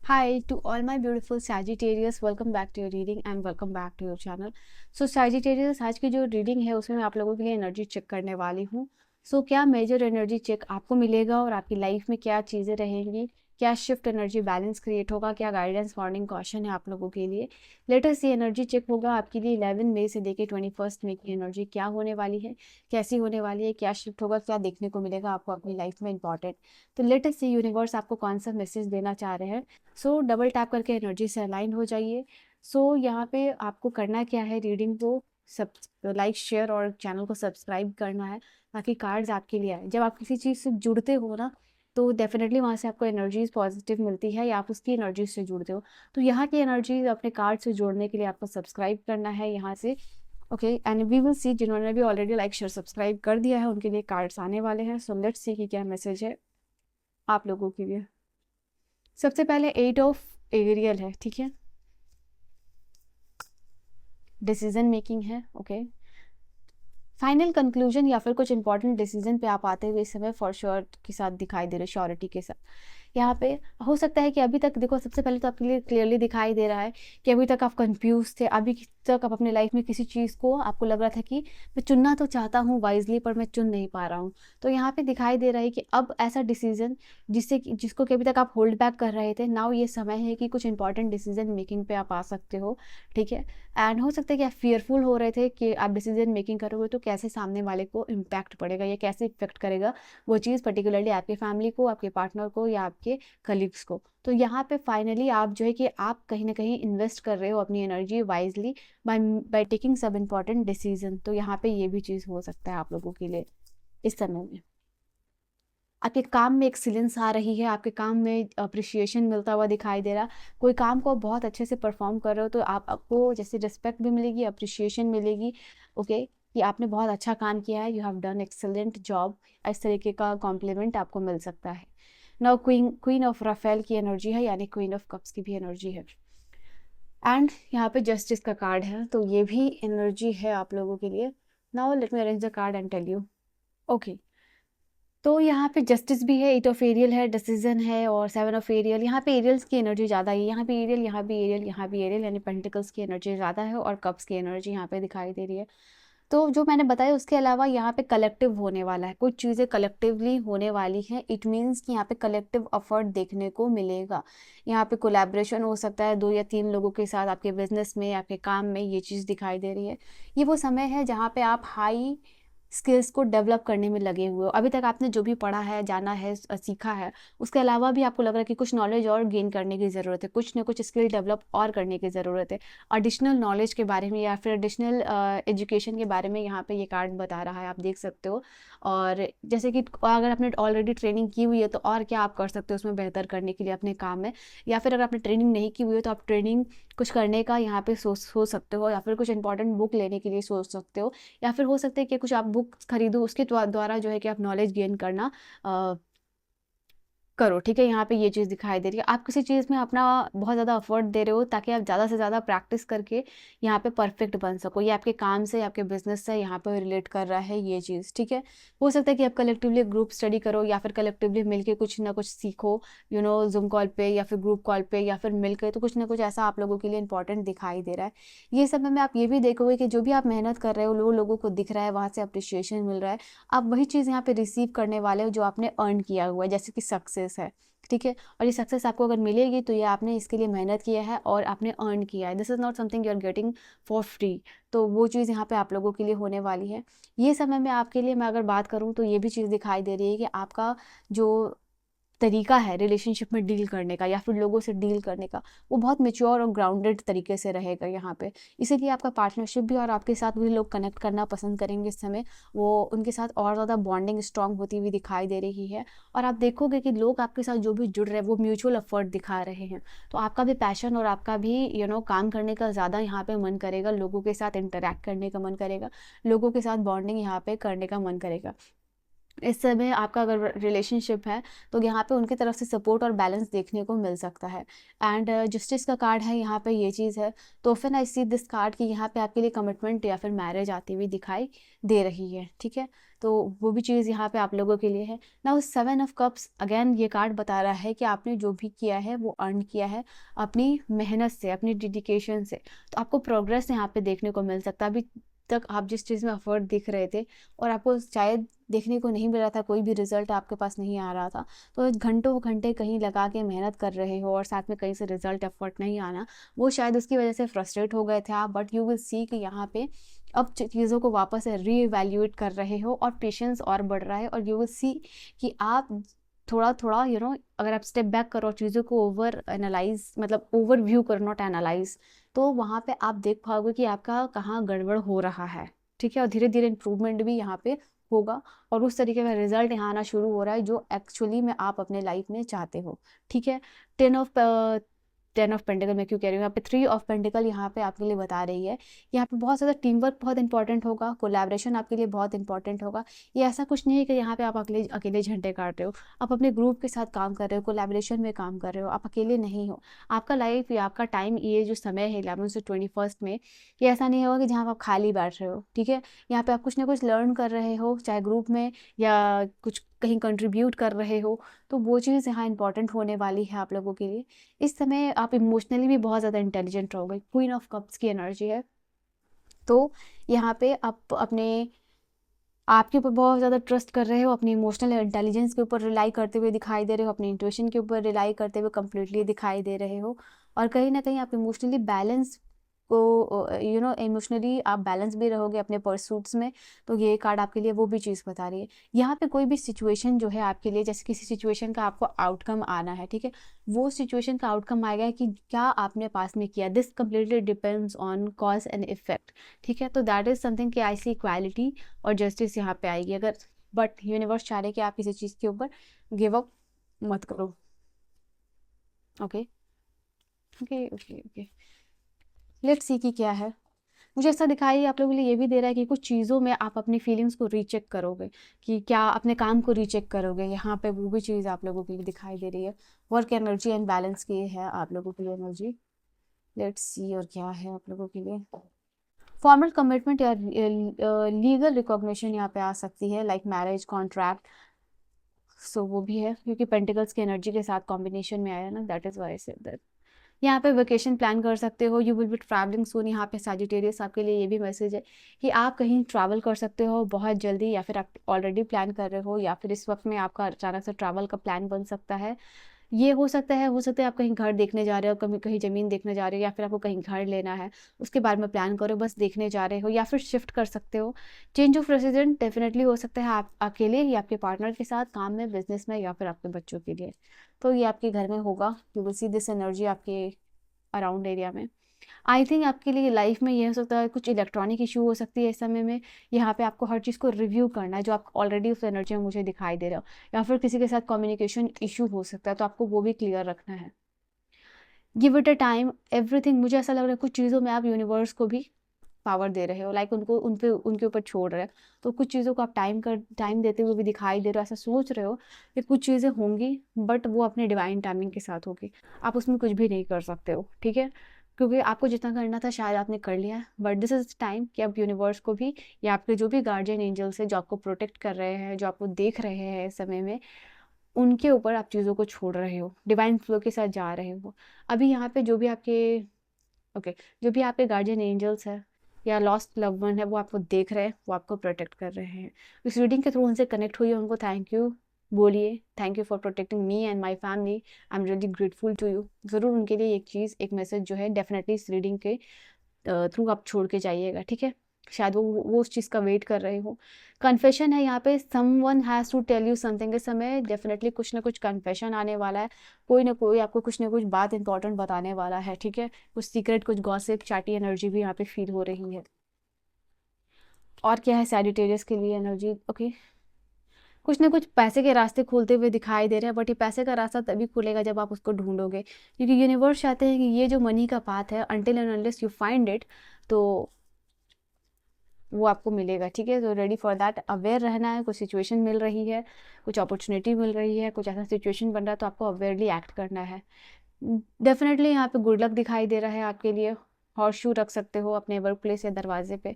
Hi to all my beautiful Sagittarius, welcome back to your reading and welcome back to your channel. So Sagittarius, आज की जो reading है उसमें मैं आप लोगों के लिए एनर्जी चेक करने वाली हूँ. क्या मेजर एनर्जी चेक आपको मिलेगा और आपकी लाइफ में क्या चीज़ें रहेंगी, क्या शिफ्ट एनर्जी बैलेंस क्रिएट होगा, क्या गाइडेंस वार्निंग कॉशन है आप लोगों के लिए. लेटेस्ट ये एनर्जी चेक होगा आपके लिए 11 मई से लेके 21 मई की एनर्जी क्या होने वाली है, कैसी होने वाली है, क्या शिफ्ट होगा, क्या देखने को मिलेगा आपको अपनी लाइफ में इंपॉर्टेंट. तो लेटेस्ट ये यूनिवर्स आपको कौन सा मैसेज देना चाह रहे हैं. डबल टैप करके एनर्जी से अलाइन हो जाइए. यहाँ पे आपको करना क्या है, रीडिंग को सब लाइक शेयर और चैनल को सब्सक्राइब करना है ताकि कार्ड्स आपके लिए आए. जब आप किसी चीज़ से जुड़ते हो ना तो डेफिनेटली वहाँ से आपको एनर्जीज पॉजिटिव मिलती है या आप उसकी एनर्जी से जुड़ते हो. तो यहाँ की एनर्जी अपने कार्ड से जोड़ने के लिए आपको सब्सक्राइब करना है यहाँ से. Okay, and we will see जिन्होंने भी ऑलरेडी लाइक शेयर सब्सक्राइब कर दिया है उनके लिए कार्ड्स आने वाले हैं. सो लेट्स सी कि क्या मैसेज है आप लोगों के लिए. सबसे पहले 8 ऑफ एरियल है, ठीक है, डिसीजन मेकिंग है. ओके, फाइनल कंक्लूजन या फिर कुछ इंपॉर्टेंट डिसीजन पे आप आते हुए इस समय फॉर श्योर के साथ दिखाई दे रहे, श्योरिटी के साथ. यहाँ पे हो सकता है कि अभी तक देखो, सबसे पहले तो आपके लिए क्लियरली दिखाई दे रहा है कि अभी तक आप कंफ्यूज थे, अभी तक आप अपने लाइफ में किसी चीज़ को आपको लग रहा था कि मैं चुनना तो चाहता हूँ वाइजली पर मैं चुन नहीं पा रहा हूँ. तो यहाँ पे दिखाई दे रहा है कि अब ऐसा डिसीजन जिसको कि अभी तक आप होल्ड बैक कर रहे थे, नाउ ये समय है कि कुछ इंपॉर्टेंट डिसीजन मेकिंग पे आप आ सकते हो. ठीक है, एंड हो सकता है कि आप फियरफुल हो रहे थे कि आप डिसीजन मेकिंग करोगे तो कैसे सामने वाले को इम्पैक्ट पड़ेगा या कैसे इफेक्ट करेगा वो चीज़, पर्टिकुलरली आपके फैमिली को, आपके पार्टनर को या आपके कलीग्स को. तो यहाँ पे फाइनली आप जो है कि आप कहीं ना कहीं इन्वेस्ट कर रहे हो अपनी एनर्जी वाइजली बाय टेकिंग सब इम्पॉर्टेंट डिसीजन. तो यहाँ पे ये भी चीज़ हो सकता है आप लोगों के लिए इस समय में. आपके काम में एक्सीलेंस आ रही है, आपके काम में अप्रिशिएशन मिलता हुआ दिखाई दे रहा. कोई काम को बहुत अच्छे से परफॉर्म कर रहे हो तो आपको जैसे रिस्पेक्ट भी मिलेगी, अप्रिशिएशन मिलेगी. ओके, कि आपने बहुत अच्छा काम किया है, you have done excellent job, इस तरीके का कॉम्प्लीमेंट आपको मिल सकता है. नाउ क्वीन ऑफ राफेल की एनर्जी है, यानी क्वीन ऑफ कप्स की भी एनर्जी है. एंड यहाँ पे जस्टिस का कार्ड है, तो ये भी एनर्जी है आप लोगों के लिए. Now let me arrange the card and tell you. Okay, तो यहाँ पे जस्टिस भी है, 8 ऑफ एरियल है, डिसीजन है और 7 ऑफ एरियल. यहाँ पे एरियल्स की एनर्जी ज़्यादा है, यहाँ पे एरियल, यहाँ भी एरियल, यहाँ भी एरियल, यानी पेंटिकल्स की एनर्जी ज़्यादा है और कप्स की एनर्जी यहाँ पे दिखाई दे रही है. तो जो मैंने बताया उसके अलावा यहाँ पे कलेक्टिव होने वाला है, कुछ चीज़ें कलेक्टिवली होने वाली हैं. इट मीन्स कि यहाँ पे कलेक्टिव एफर्ट देखने को मिलेगा. यहाँ पे कोलैबोरेशन हो सकता है 2 या 3 लोगों के साथ, आपके बिजनेस में, आपके काम में, ये चीज़ दिखाई दे रही है. ये वो समय है जहाँ पे आप हाई स्किल्स को डेवलप करने में लगे हुए हो. अभी तक आपने जो भी पढ़ा है, जाना है, सीखा है, उसके अलावा भी आपको लग रहा है कि कुछ नॉलेज और गेन करने की ज़रूरत है, कुछ ना कुछ स्किल डेवलप और करने की ज़रूरत है. एडिशनल नॉलेज के बारे में या फिर एडिशनल एजुकेशन के बारे में यहाँ पे ये कार्ड बता रहा है, आप देख सकते हो. और जैसे कि अगर आपने ऑलरेडी ट्रेनिंग की हुई है तो और क्या आप कर सकते हो उसमें बेहतर करने के लिए अपने काम में, या फिर अगर आपने ट्रेनिंग नहीं की हुई है तो आप ट्रेनिंग कुछ करने का यहाँ पे सोच सकते हो, या फिर कुछ इंपॉर्टेंट बुक लेने के लिए सोच सकते हो, या फिर हो सकता है कि कुछ आप बुक खरीदो, उसके द्वारा जो है कि आप नॉलेज गेन करना करो. ठीक है, यहाँ पे ये चीज़ दिखाई दे रही है. आप किसी चीज़ में अपना बहुत ज़्यादा एफर्ट दे रहे हो ताकि आप ज़्यादा से ज़्यादा प्रैक्टिस करके यहाँ पे परफेक्ट बन सको. ये आपके काम से, आपके बिजनेस से यहाँ पे रिलेट कर रहा है ये चीज़. ठीक है, हो सकता है कि आप कलेक्टिवली ग्रुप स्टडी करो या फिर कलेक्टिवली मिलके कुछ ना कुछ सीखो, जूम कॉल पे या फिर ग्रुप कॉल पे या फिर मिलकर, तो कुछ ना कुछ ऐसा आप लोगों के लिए इंपॉर्टेंट दिखाई दे रहा है. ये समय में आप ये भी देखोगे कि जो भी आप मेहनत कर रहे हो लोगों को दिख रहा है, वहाँ से अप्रिशिएशन मिल रहा है. आप वही चीज़ यहाँ पे रिसीव करने वाले हो जो आपने अर्न किया हुआ है, जैसे कि सक्सेस है. ठीक है, और ये सक्सेस आपको अगर मिलेगी तो ये आपने इसके लिए मेहनत किया है और आपने अर्न किया है. This is not something you are getting for free. तो वो चीज़ यहाँ पे आप लोगों के लिए होने वाली है. ये समय में आपके लिए मैं अगर बात करूँ तो ये भी चीज़ दिखाई दे रही है कि आपका जो तरीका है रिलेशनशिप में डील करने का या फिर लोगों से डील करने का, वो बहुत मेच्योर और ग्राउंडेड तरीके से रहेगा यहाँ पे. इसीलिए आपका पार्टनरशिप भी और आपके साथ भी लोग कनेक्ट करना पसंद करेंगे इस समय. वो उनके साथ और ज़्यादा बॉन्डिंग स्ट्रांग होती हुई दिखाई दे रही है. और आप देखोगे कि लोग आपके साथ जो भी जुड़ रहे हैं वो म्यूचुअल एफर्ट दिखा रहे हैं. तो आपका भी पैशन और आपका भी काम करने का ज़्यादा यहाँ पे मन करेगा, लोगों के साथ इंटरेक्ट करने का मन करेगा, लोगों के साथ बॉन्डिंग यहाँ पे करने का मन करेगा. इस समय आपका अगर रिलेशनशिप है तो यहाँ पे उनकी तरफ से सपोर्ट और बैलेंस देखने को मिल सकता है। एंड जस्टिस का कार्ड है, यहाँ पे ये चीज़ है। तो फिर आई सी दिस कार्ड कि यहाँ पे आपके लिए कमिटमेंट या फिर मैरिज आती हुई दिखाई दे रही है, ठीक है। तो वो भी चीज़ यहाँ पे आप लोगों के लिए है ना। 7 ऑफ कप्स अगेन ये कार्ड बता रहा है कि आपने जो भी किया है वो अर्न किया है अपनी मेहनत से, अपनी डेडिकेशन से। तो आपको प्रोग्रेस यहाँ पे देखने को मिल सकता है। अभी तक आप जिस चीज़ में एफर्ट दिख रहे थे और आपको शायद देखने को नहीं मिल रहा था, कोई भी रिजल्ट आपके पास नहीं आ रहा था, तो घंटों घंटे कहीं लगा के मेहनत कर रहे हो और साथ में कहीं से रिजल्ट एफर्ट नहीं आना, वो शायद उसकी वजह से फ्रस्ट्रेट हो गए थे आप। बट यू विल सी कि यहाँ पे अब चीज़ों को वापस से रीइवैल्यूएट कर रहे हो और पेशेंस और बढ़ रहा है। और यू विल सी कि आप थोड़ा थोड़ा अगर आप स्टेप बैक करो, चीज़ों को ओवर एनालाइज, मतलब ओवर व्यू करो, नॉट एनालाइज, तो वहाँ पे आप देख पाओगे कि आपका कहाँ गड़बड़ हो रहा है, ठीक है। और धीरे धीरे इम्प्रूवमेंट भी यहाँ पे होगा और उस तरीके का रिजल्ट यहाँ आना शुरू हो रहा है जो एक्चुअली में आप अपने लाइफ में चाहते हो, ठीक है। 10 ऑफ पेंटिकल मैं क्यों कह रही हूँ यहाँ पे, 3 ऑफ पेंटिकल यहाँ पे आपके लिए बता रही है। यहाँ पे बहुत ज़्यादा टीम वर्क बहुत इंपॉर्टेंट होगा, कोलैबोरेशन आपके लिए बहुत इंपॉर्टेंट होगा। ये ऐसा कुछ नहीं है कि यहाँ पे आप अकेले अकेले झंडे काट रहे हो, आप अपने ग्रुप के साथ काम कर रहे हो, कोलैबोरेशन में काम कर रहे हो, आप अकेले नहीं हो। आपका लाइफ या आपका टाइम, ये जो समय है 11 से 21 में, ये ऐसा नहीं होगा कि जहाँ आप खाली बैठ रहे हो, ठीक है। यहाँ पे आप कुछ ना कुछ लर्न कर रहे हो, चाहे ग्रुप में या कुछ कहीं कंट्रीब्यूट कर रहे हो, तो वो चीज़ यहाँ इंपॉर्टेंट होने वाली है आप लोगों के लिए। इस समय आप इमोशनली भी बहुत ज़्यादा इंटेलिजेंट रहोगे, क्वीन ऑफ कप्स की एनर्जी है। तो यहाँ पे आप अपने आपके ऊपर बहुत ज़्यादा ट्रस्ट कर रहे हो, अपनी इमोशनल इंटेलिजेंस के ऊपर रिलाई करते हुए दिखाई दे रहे हो, अपनी इंट्यूशन के ऊपर रिलाई करते हुए कम्प्लीटली दिखाई दे रहे हो। और कहीं ना कहीं आप इमोशनली बैलेंस को इमोशनली आप बैलेंस भी रहोगे अपने परसूट्स में। तो ये कार्ड आपके लिए वो भी चीज़ बता रही है। यहाँ पे कोई भी सिचुएशन जो है आपके लिए, जैसे किसी सिचुएशन का आपको आउटकम आना है, ठीक है, वो सिचुएशन का आउटकम आएगा कि क्या आपने पास में किया। This completely depends on cause and effect, ठीक है। तो दैट इज समथिंग कि आई सी इक्वालिटी और जस्टिस यहाँ पे आएगी अगर। बट यूनिवर्स चाह रहे कि आप किसी चीज़ के ऊपर गिव अप मत करो। Okay okay okay okay, let's see कि क्या है। मुझे ऐसा दिखाई आप लोगों के लिए ये भी दे रहा है कि कुछ चीज़ों में आप अपनी फीलिंग्स को रीचेक करोगे, कि क्या अपने काम को रीचेक करोगे। यहाँ पे वो भी चीज़ आप लोगों के लिए दिखाई दे रही है। वर्क एनर्जी एंड बैलेंस की है आप लोगों के लिए एनर्जी। लेट्स सी और क्या है आप लोगों के लिए। फॉर्मल कमिटमेंट या लीगल रिकॉग्निशन यहाँ पे आ सकती है, लाइक मैरिज कॉन्ट्रैक्ट। सो वो भी है क्योंकि पेंटिकल्स की एनर्जी के साथ कॉम्बिनेशन में आया ना, that is why I said that. यहाँ पे वेकेशन प्लान कर सकते हो, यू विल बी ट्रैवलिंग सून। यहाँ पे सैजिटेरियस आपके लिए ये भी मैसेज है कि आप कहीं ट्रैवल कर सकते हो बहुत जल्दी, या फिर आप ऑलरेडी प्लान कर रहे हो, या फिर इस वक्त में आपका अचानक से ट्रैवल का प्लान बन सकता है। ये हो सकता है आप कहीं घर देखने जा रहे हो, कभी कहीं ज़मीन देखने जा रहे हो, या फिर आपको कहीं घर लेना है, उसके बारे में प्लान करो, बस देखने जा रहे हो, या फिर शिफ्ट कर सकते हो। चेंज ऑफ रेसिडेंट डेफिनेटली हो सकता है आप अकेले या आपके पार्टनर के साथ, काम में, बिजनेस में, या फिर आपके बच्चों के लिए। तो ये आपके घर में होगा, you will see this energy आपके अराउंड एरिया में। आई थिंक आपके लिए लाइफ में ये हो सकता है कुछ इलेक्ट्रॉनिक इशू हो सकती है इस समय में। यहाँ पे आपको हर चीज़ को रिव्यू करना है जो आप ऑलरेडी उस एनर्जी में मुझे दिखाई दे रहा हो, या फिर किसी के साथ कम्युनिकेशन इशू हो सकता है, तो आपको वो भी क्लियर रखना है। Give it a time everything. मुझे ऐसा लग रहा है कुछ चीज़ों में आप यूनिवर्स को भी पावर दे रहे हो, लाइक उनके ऊपर छोड़ रहे हो। तो कुछ चीज़ों को आप टाइम देते हुए भी दिखाई दे रहे हो, ऐसा सोच रहे हो कि कुछ चीज़ें होंगी बट वो अपने डिवाइन टाइमिंग के साथ होगी, आप उसमें कुछ भी नहीं कर सकते हो, ठीक है। क्योंकि आपको जितना करना था शायद आपने कर लिया है, बट दिस इज टाइम कि आप यूनिवर्स को भी, या आपके जो भी गार्जियन एंजल्स है जो आपको प्रोटेक्ट कर रहे हैं, जो आपको देख रहे हैं इस समय में, उनके ऊपर आप चीज़ों को छोड़ रहे हो, डिवाइन फ्लो के साथ जा रहे हो। अभी यहाँ पे जो भी आपके जो भी आपके गार्जियन एंजल्स है या लॉस्ट लव वन है, वो आपको देख रहे हैं, वो आपको प्रोटेक्ट कर रहे हैं। इस रीडिंग के थ्रू उनसे कनेक्ट हुई, उनको थैंक यू बोलिए, thank you for protecting me and my family, I am really grateful to you. ज़रूर उनके लिए एक चीज़, एक मैसेज जो है डेफिनेटली इस रीडिंग के थ्रू आप छोड़ के जाइएगा, ठीक है। शायद वो उस चीज़ का वेट कर रहे हो। कन्फेशन है यहाँ पे, someone has to tell you something. इस समय डेफिनेटली कुछ ना कुछ कन्फेशन आने वाला है, कोई ना कोई आपको कुछ ना कुछ बात इंपॉर्टेंट बताने वाला है, ठीक है। कुछ सीक्रेट, कुछ गॉसिप, चैटी एनर्जी भी यहाँ पे फील हो रही है। और क्या है सैजिटेरियस के लिए एनर्जी, ओके। कुछ ना कुछ पैसे के रास्ते खुलते हुए दिखाई दे रहे हैं, बट ये पैसे का रास्ता तभी खुलेगा जब आप उसको ढूंढोगे, क्योंकि यूनिवर्स चाहते हैं कि ये जो मनी का पाथ है, until and unless you find it, तो वो आपको मिलेगा, ठीक है। तो रेडी फॉर दैट, अवेयर रहना है। कुछ सिचुएशन मिल रही है, कुछ अपॉर्चुनिटी मिल रही है, कुछ ऐसा सिचुएशन बन रहा है, तो आपको अवेयरली एक्ट करना है। डेफिनेटली यहाँ पे गुड लक दिखाई दे रहा है आपके लिए। हॉर्स शू रख सकते हो अपने वर्क प्लेस या दरवाजे पे।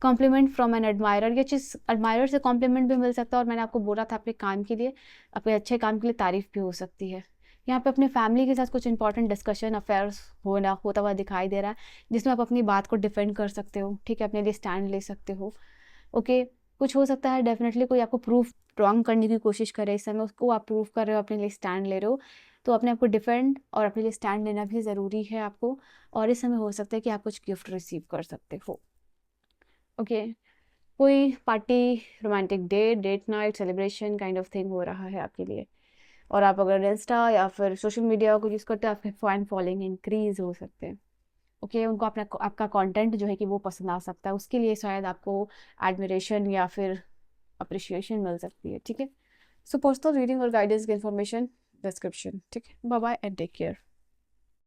कॉम्प्लीमेंट फ्रॉम एन एडमायरर, ये चीज़ एडमायरर से कॉम्प्लीमेंट भी मिल सकता है, और मैंने आपको बोला था आपके काम के लिए, आपके अच्छे काम के लिए तारीफ भी हो सकती है। यहाँ पे अपने फैमिली के साथ कुछ इंपॉर्टेंट डिस्कशन अफेयर्स होता हुआ दिखाई दे रहा है, जिसमें आप अपनी बात को डिफेंड कर सकते हो, ठीक है, अपने लिए स्टैंड ले सकते हो। ओके, कुछ हो सकता है डेफिनेटली कोई आपको प्रूफ रॉन्ग करने की कोशिश करे इस समय, उसको आप प्रूव कर रहे हो, अपने लिए स्टैंड ले रहे हो, तो अपने आप को डिफेंड और अपने लिए स्टैंड लेना भी ज़रूरी है आपको। और इस समय हो सकता है कि आप कुछ गिफ्ट रिसीव कर सकते हो। ओके, कोई party, romantic date night, celebration kind of thing हो रहा है आपके लिए। और आप अगर इंस्टा या फिर सोशल मीडिया को यूज़ करते हो, आपके फैन फॉलोइंग इंक्रीज हो सकते हैं। ओके, उनको अपना आपका कंटेंट जो है कि वो पसंद आ सकता है, उसके लिए शायद आपको एडमिरेशन या फिर अप्रिशिएशन मिल सकती है, ठीक है। सो पर्सनल रीडिंग और गाइडेंस की इन्फॉर्मेशन डिस्क्रिप्शन, ठीक है। Bye bye and take care.